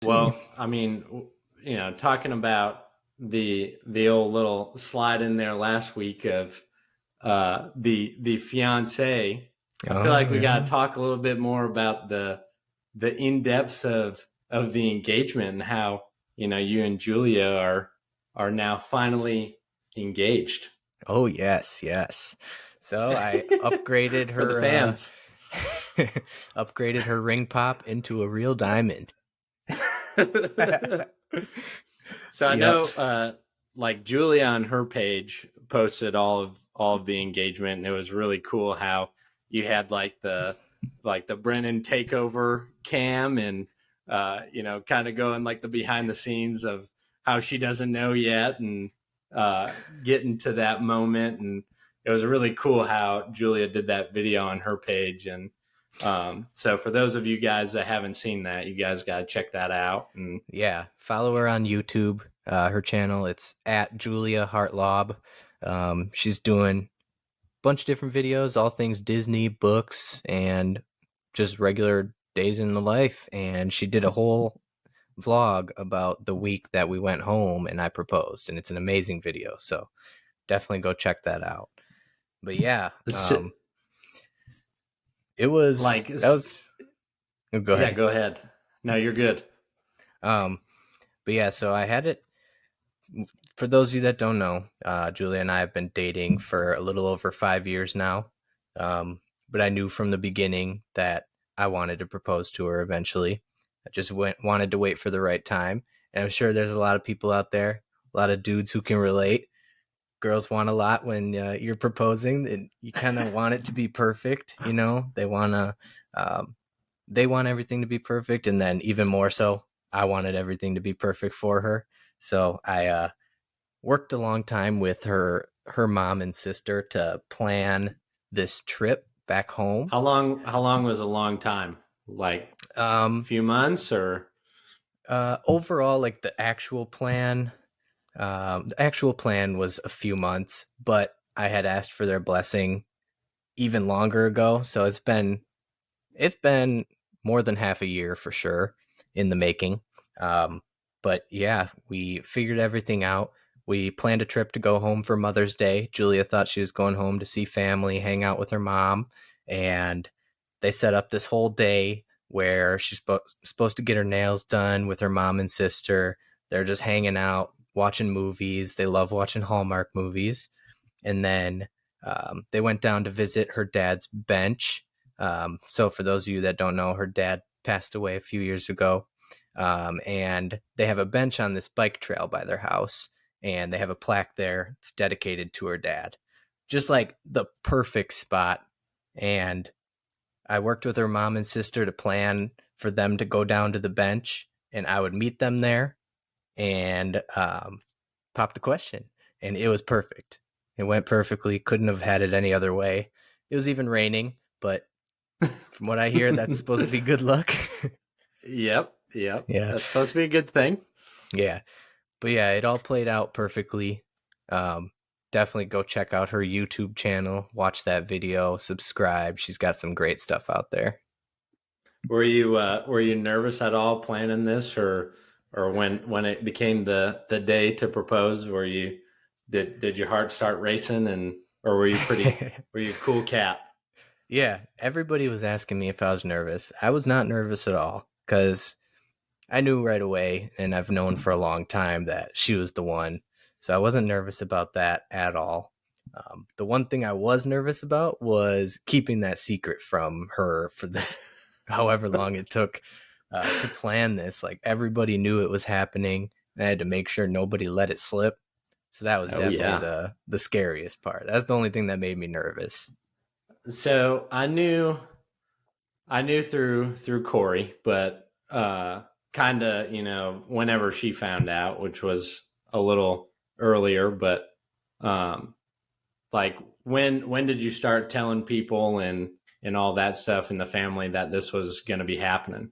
Well, I mean, talking about the old little slide in there last week of the fiance, I feel Oh like we got yeah. to talk a little bit more about the in depths of the engagement and how you and Julia are now finally engaged. Oh yes, yes. So I upgraded For the her fans. upgraded her ring pop into a real diamond. So I Yep. know, like Julia on her page posted all of the engagement, and it was really cool how you had like the Brennan takeover cam, and kind of going like the behind the scenes of how she doesn't know yet, and getting to that moment, and it was really cool how Julia did that video on her page, and so for those of you guys that haven't seen that, you guys got to check that out. And Yeah. Follow her on YouTube. Her channel, it's at Julia Hartlob. She's doing a bunch of different videos, all things Disney, books, and just regular days in the life. And she did a whole vlog about the week that we went home and I proposed, and it's an amazing video. So definitely go check that out. But yeah, it was like, that was oh, go yeah, ahead. go ahead. No, you're good. Um, but yeah, so I had it. For those of you that don't know, Julia and I have been dating for a little over 5 years now. But I knew from the beginning that I wanted to propose to her eventually. I just wanted to wait for the right time. And I'm sure there's a lot of people out there, a lot of dudes who can relate. Girls want a lot when you're proposing, and you kind of want it to be perfect. They want everything to be perfect, and then even more so, I wanted everything to be perfect for her. So I worked a long time with her mom and sister to plan this trip back home. How long was a long time? Like a Um, few months or? Overall, like the actual plan was a few months, but I had asked for their blessing even longer ago, so it's been more than half a year for sure in the making. Um, but yeah, we figured everything out. We planned a trip to go home for Mother's Day. Julia thought she was going home to see family, hang out with her mom, and they set up this whole day where she's supposed to get her nails done with her mom and sister. They're just hanging out, watching movies. They love watching Hallmark movies. And then they went down to visit her dad's bench. So for those of you that don't know, her dad passed away a few years ago. And they have a bench on this bike trail by their house, and they have a plaque there. It's dedicated to her dad. Just like the perfect spot. And I worked with her mom and sister to plan for them to go down to the bench, and I would meet them there and pop the question. And it was perfect. It went perfectly. Couldn't have had it any other way. It was even raining, but from what I hear, that's supposed to be good luck. Yep. Yeah. That's supposed to be a good thing. Yeah. But yeah, it all played out perfectly. Um, Definitely go check out her YouTube channel, watch that video, subscribe. She's got some great stuff out there. Were you nervous at all planning this, or when it became the day to propose? Did your heart start racing, and or were you a cool cat? Yeah, everybody was asking me if I was nervous. I was not nervous at all because I knew right away, and I've known for a long time that she was the one. So I wasn't nervous about that at all. The one thing I was nervous about was keeping that secret from her for this, however long it took to plan this. Like everybody knew it was happening, and I had to make sure nobody let it slip. So that was Oh definitely yeah. the scariest part. That's the only thing that made me nervous. So I knew through Corey, but kind of whenever she found out, which was a little earlier, but um, like when did you start telling people and all that stuff in the family that this was going to be happening?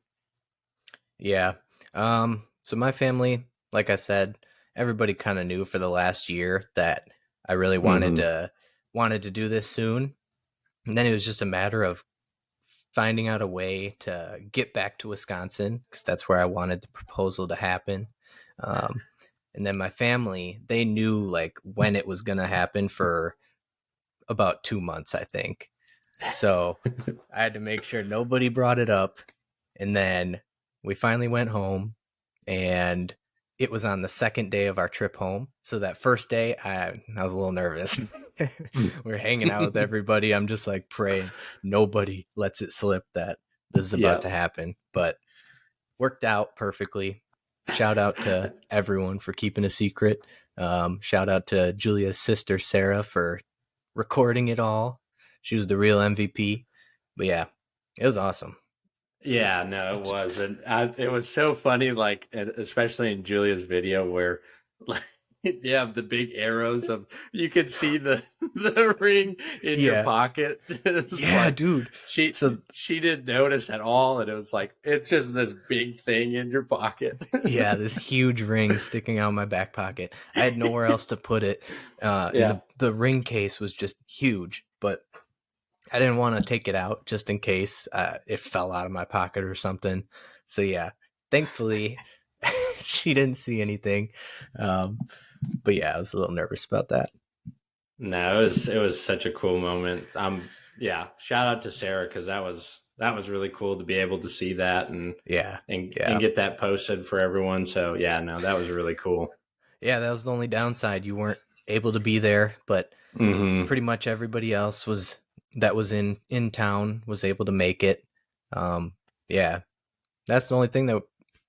Yeah. So my family, like I said, everybody kind of knew for the last year that I really wanted Mm-hmm. to do this soon. And then it was just a matter of finding out a way to get back to Wisconsin, because that's where I wanted the proposal to happen. And then my family, they knew like when it was going to happen for about 2 months, I think. So I had to make sure nobody brought it up. And then we finally went home, and it was on the second day of our trip home. So that first day, I was a little nervous. We're hanging out with everybody. I'm just like praying nobody lets it slip that this is about to happen. But worked out perfectly. Shout out to everyone for keeping a secret. Shout out to Julia's sister, Sarah, for recording it all. She was the real MVP. But yeah, it was awesome. Yeah, no, it was. And it was so funny, like, especially in Julia's video where, like, you have the big arrows of, you could see the ring in your pocket. Yeah, like, dude. She didn't notice at all. And it was like, it's just this big thing in your pocket. Yeah, this huge ring sticking out of my back pocket. I had nowhere else to put it. And the ring case was just huge, but I didn't want to take it out just in case it fell out of my pocket or something. So yeah, thankfully she didn't see anything. But yeah, I was a little nervous about that. No, it was such a cool moment. Yeah, shout out to Sarah, because that was really cool to be able to see that and get that posted for everyone. So yeah, no, that was really cool. Yeah, that was the only downside. You weren't able to be there, but pretty much everybody else that was in town was able to make it. Yeah, that's the only thing that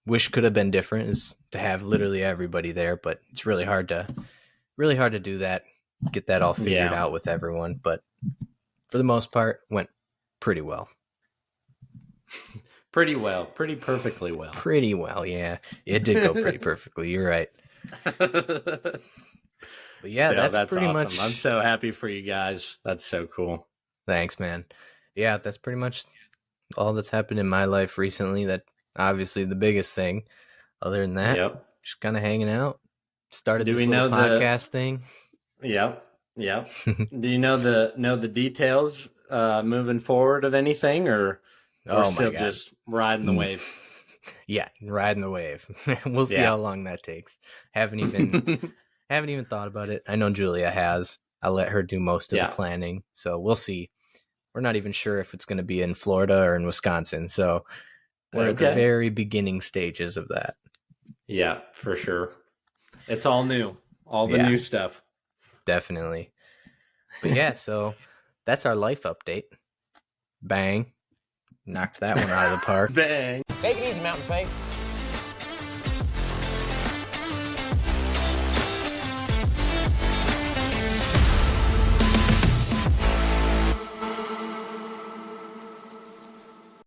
wish could have been different, is to have literally everybody there, but it's really hard to do that, get that all figured out with everyone. But for the most part, went pretty well. Pretty perfectly well. Pretty well, yeah. It did go pretty perfectly. You're right. But yeah, that's pretty awesome. much. I'm so happy for you guys. That's so cool. Thanks, man. Yeah, that's pretty much all that's happened in my life recently. That obviously the biggest thing. Other than that, just kind of hanging out. Started this little podcast thing. Yep. Do you know the details moving forward of anything, or still just riding the wave? Yeah, riding the wave. We'll see how long that takes. Haven't even thought about it. I know Julia has. I'll let her do most of the planning. So we'll see. We're not even sure if it's going to be in Florida or in Wisconsin. So we're at the very beginning stages of that. Yeah, for sure. It's all new. All the new stuff. Definitely. But yeah, so that's our life update. Bang. Knocked that one out of the park. Bang. Take it easy, Mountain Faith.